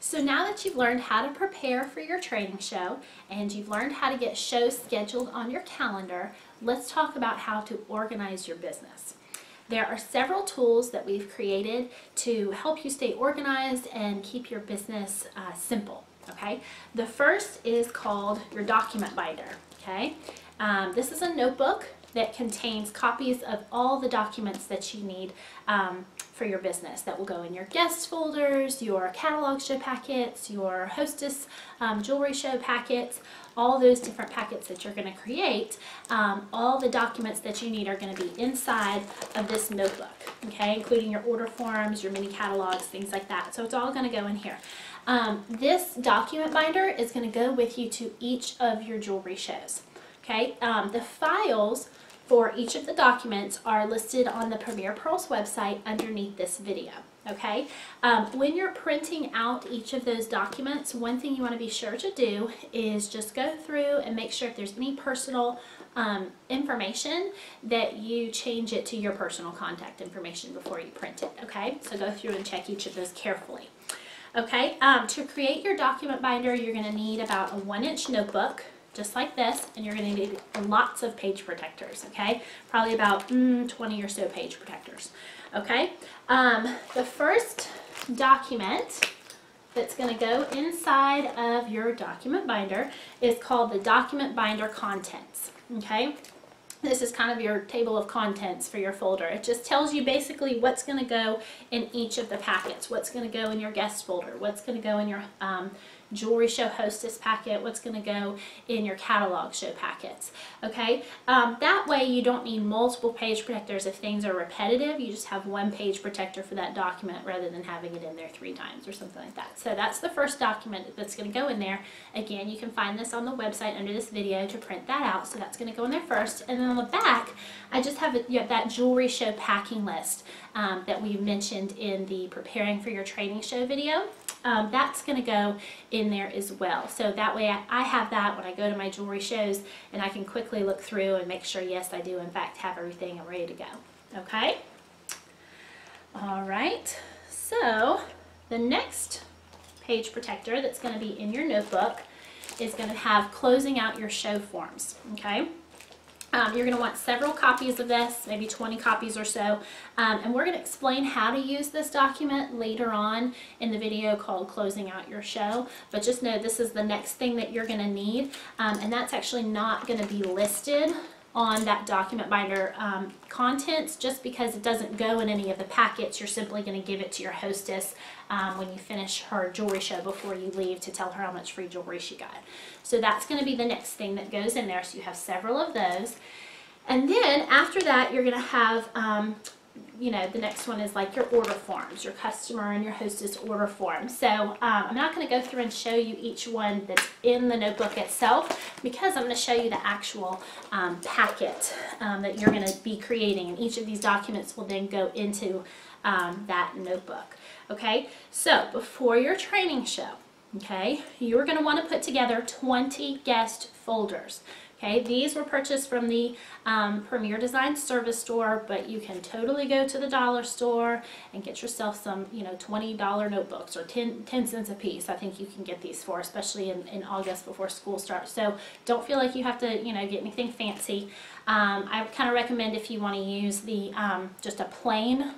So now that you've learned how to prepare for your training show and you've learned how to get shows scheduled on your calendar, let's talk about how to organize your business. There are several tools that we've created to help you stay organized and keep your business simple. Okay, the first is called your document binder. Okay, this is a notebook that contains copies of all the documents that you need for your business that will go in your guest folders, your catalog show packets, your hostess jewelry show packets, all those different packets that you're going to create. All the documents that you need are going to be inside of this notebook, okay, including your order forms, your mini catalogs, things like that. So it's all going to go in here. This document binder is going to go with you to each of your jewelry shows. Okay, the files for each of the documents are listed on the Premier Pearls website underneath this video. Okay, when you're printing out each of those documents, one thing you want to be sure to do is just go through and make sure if there's any personal information that you change it to your personal contact information before you print it. Okay, so go through and check each of those carefully. Okay, to create your document binder, you're going to need about a 1-inch notebook, just like this, and you're going to need lots of page protectors, okay? Probably about 20 or so page protectors, okay? The first document that's going to go inside of your document binder is called the document binder contents, okay? This is kind of your table of contents for your folder. It just tells you basically what's going to go in each of the packets, what's going to go in your guest folder, what's going to go in your jewelry show hostess packet, what's going to go in your catalog show packets. Okay, that way you don't need multiple page protectors if things are repetitive. You just have one page protector for that document rather than having it in there 3 times or something like that. So that's the first document that's going to go in there. Again, you can find this on the website under this video to print that out. So that's going to go in there first, and then on the back I just have that jewelry show packing list that we mentioned in the preparing for your training show video. That's going to go in there as well. So that way I have that when I go to my jewelry shows, and I can quickly look through and make sure, yes, I do in fact have everything ready to go. Okay? All right. So the next page protector that's going to be in your notebook is going to have closing out your show forms. Okay? You're going to want several copies of this, maybe 20 copies or so, and we're going to explain how to use this document later on in the video called Closing Out Your Show, but just know this is the next thing that you're going to need, and that's actually not going to be listed on that document binder contents just because it doesn't go in any of the packets. You're simply going to give it to your hostess when you finish her jewelry show before you leave to tell her how much free jewelry she got. So that's going to be the next thing that goes in there. So you have several of those. And then after that, you're going to have, you know, the next one is like your order forms, your customer and your hostess order forms. So I'm not going to go through and show you each one that's in the notebook itself because I'm going to show you the actual packet that you're going to be creating, and each of these documents will then go into that notebook. Okay, so before your training show, okay, you're going to want to put together 20 guest folders. Okay, these were purchased from the Premier Design Service Store, but you can totally go to the dollar store and get yourself some, you know, $20 notebooks or 10 cents a piece. I think you can get these for, especially in August before school starts. So don't feel like you have to, you know, get anything fancy. I kind of recommend if you want to use the just a plain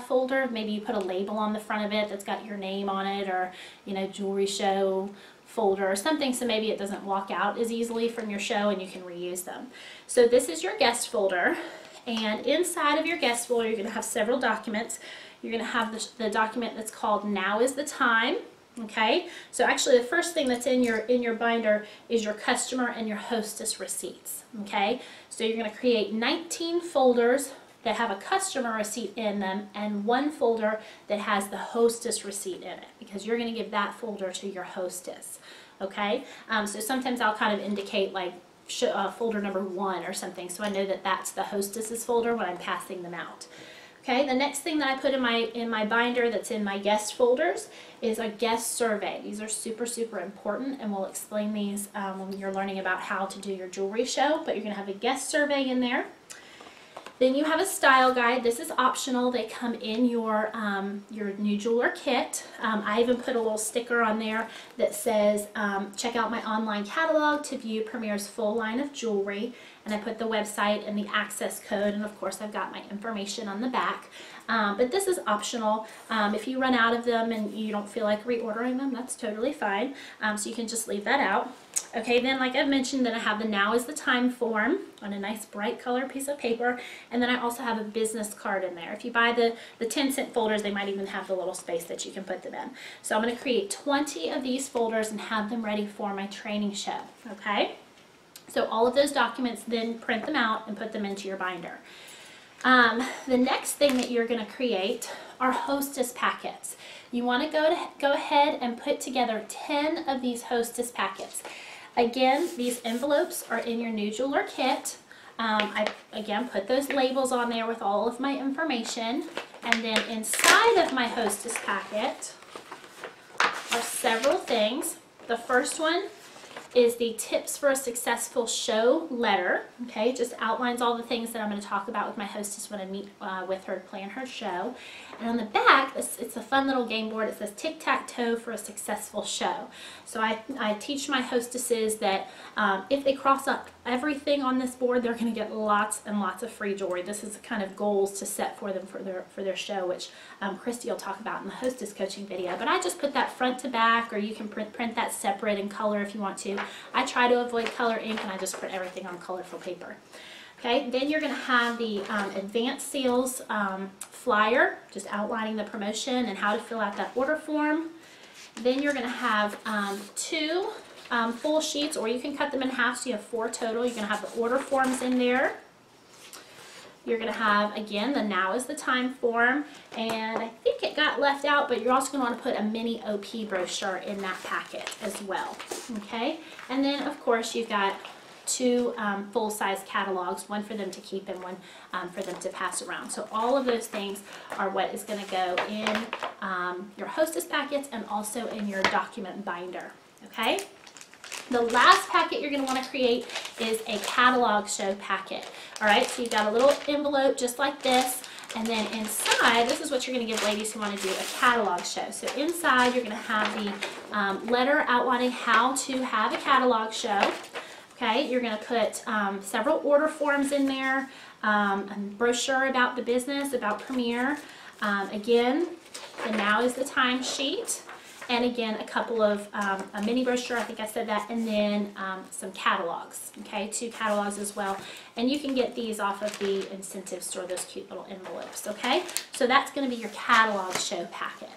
folder, maybe you put a label on the front of it that's got your name on it, or, you know, jewelry show folder or something, so maybe it doesn't walk out as easily from your show and you can reuse them. So this is your guest folder, and inside of your guest folder you're going to have several documents. You're going to have the document that's called Now is the Time. Okay, so actually the first thing that's in your binder is your customer and your hostess receipts. Okay, so you're going to create 19 folders that have a customer receipt in them and 1 folder that has the hostess receipt in it, because you're going to give that folder to your hostess. Okay, so sometimes I'll kind of indicate like folder number 1 or something, so I know that that's the hostess's folder when I'm passing them out. Okay, the next thing that I put in my binder that's in my guest folders is a guest survey. These are super, super important, and we'll explain these when you're learning about how to do your jewelry show, but you're going to have a guest survey in there. Then you have a style guide. This is optional. They come in your new jeweler kit. I even put a little sticker on there that says, check out my online catalog to view Premier's full line of jewelry. And I put the website and the access code, and of course I've got my information on the back. But this is optional. If you run out of them and you don't feel like reordering them, that's totally fine. So you can just leave that out. Okay, then like I've mentioned, then I have the Now is the Time form on a nice bright color piece of paper, and then I also have a business card in there. If you buy the 10-cent folders, they might even have the little space that you can put them in. So I'm going to create 20 of these folders and have them ready for my training show. Okay, so all of those documents, then print them out and put them into your binder. The next thing that you're going to create are hostess packets. You want to go ahead and put together 10 of these hostess packets. Again, these envelopes are in your new jeweler kit. I again put those labels on there with all of my information, and then inside of my hostess packet are several things. The first one is the Tips for a Successful Show letter. Okay, just outlines all the things that I'm going to talk about with my hostess when I meet with her to plan her show. And on the back, it's a fun little game board. It says tic-tac-toe for a successful show. So I teach my hostesses that if they cross up everything on this board, they're going to get lots and lots of free jewelry. This is the kind of goals to set for them for their show, which Christy will talk about in the hostess coaching video. But I just put that front to back, or you can print that separate in color if you want to. I try to avoid color ink, and I just print everything on colorful paper. Okay, then you're going to have the Advanced Sales flyer, just outlining the promotion and how to fill out that order form. Then you're going to have 2 full sheets, or you can cut them in half so you have 4 total. You're going to have the order forms in there. You're going to have, again, the Now is the Time form, and I think it got left out, but you're also going to want to put a mini OP brochure in that packet as well. Okay, and then of course you've got 2 full-size catalogs, one for them to keep and one for them to pass around. So all of those things are what is going to go in your hostess packets and also in your document binder. Okay? The last packet you're going to want to create is a catalog show packet. Alright, so you've got a little envelope just like this, and then inside, this is what you're going to give ladies who want to do a catalog show. So inside you're going to have the letter outlining how to have a catalog show. Okay, you're going to put several order forms in there, a brochure about the business, about Premier, again, the Now is the Time sheet, and again a couple of, a mini brochure, I think I said that, and then some catalogs, okay, 2 catalogs as well. And you can get these off of the incentive store, those cute little envelopes, okay? So that's going to be your catalog show packet.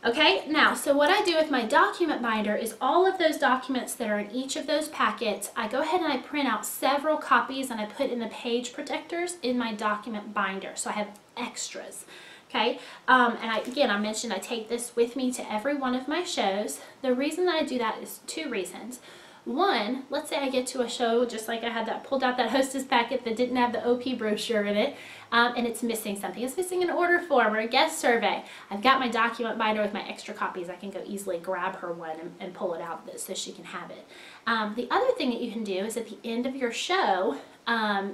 Okay, now, so what I do with my document binder is all of those documents that are in each of those packets, I go ahead and I print out several copies and I put in the page protectors in my document binder. So I have extras. Okay, and I mentioned I take this with me to every one of my shows. The reason that I do that is 2 reasons. One, let's say I get to a show, just like I had that, pulled out that hostess packet that didn't have the OP brochure in it, and it's missing something. It's missing an order form or a guest survey. I've got my document binder with my extra copies. I can go easily grab her one and pull it out so she can have it. The other thing that you can do is at the end of your show,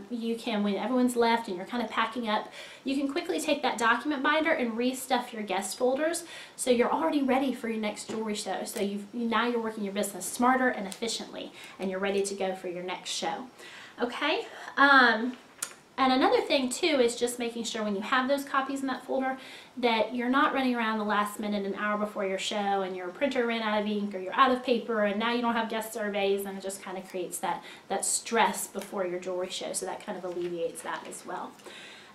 you can, when everyone's left and you're kind of packing up, you can quickly take that document binder and restuff your guest folders so you're already ready for your next jewelry show. So now you're working your business smarter and efficiently, and you're ready to go for your next show. Okay? And another thing too is just making sure when you have those copies in that folder that you're not running around the last minute, an hour before your show, and your printer ran out of ink or you're out of paper and now you don't have guest surveys, and it just kind of creates that stress before your jewelry show. So that kind of alleviates that as well.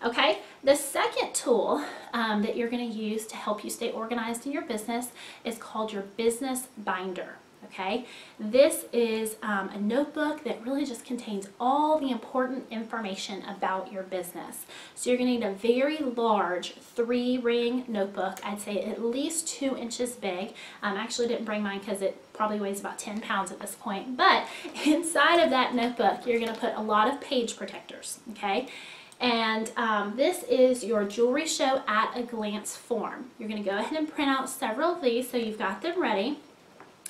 Okay, the second tool that you're going to use to help you stay organized in your business is called your business binder. Okay, this is a notebook that really just contains all the important information about your business. So you're going to need a very large 3-ring notebook. I'd say at least 2 inches big. I actually didn't bring mine because it probably weighs about 10 pounds at this point. But inside of that notebook, you're going to put a lot of page protectors. Okay. And this is your jewelry show at a glance form. You're going to go ahead and print out several of these so you've got them ready.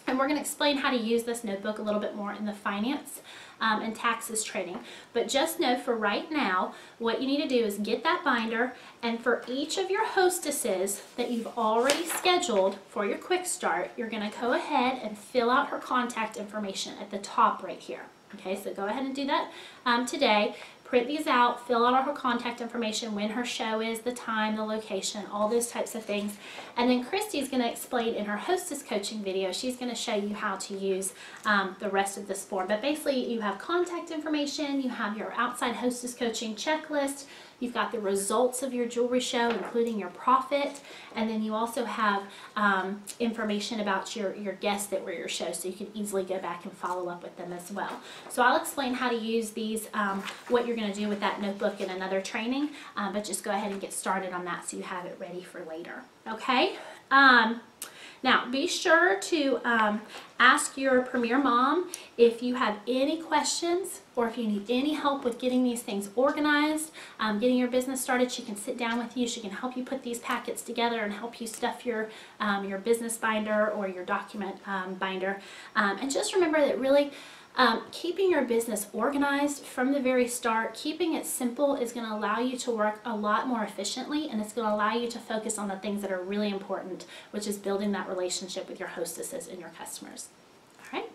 And we're going to explain how to use this notebook a little bit more in the finance and taxes training. But just know for right now, what you need to do is get that binder, and for each of your hostesses that you've already scheduled for your quick start, you're going to go ahead and fill out her contact information at the top right here. Okay, so go ahead and do that today. Print these out, fill out all her contact information, when her show is, the time, the location, all those types of things. And then Christy's going to explain in her hostess coaching video, she's going to show you how to use the rest of this form. But basically you have contact information, you have your outside hostess coaching checklist, you've got the results of your jewelry show, including your profit, and then you also have information about your guests that were your show, so you can easily go back and follow up with them as well. So I'll explain how to use these, what you're going to do with that notebook in another training, but just go ahead and get started on that so you have it ready for later. Okay? Now, be sure to ask your Premier Mom if you have any questions or if you need any help with getting these things organized, getting your business started. She can sit down with you. She can help you put these packets together and help you stuff your business binder or your document binder. And just remember that really keeping your business organized from the very start, keeping it simple, is going to allow you to work a lot more efficiently, and it's going to allow you to focus on the things that are really important, which is building that relationship with your hostesses and your customers. All right?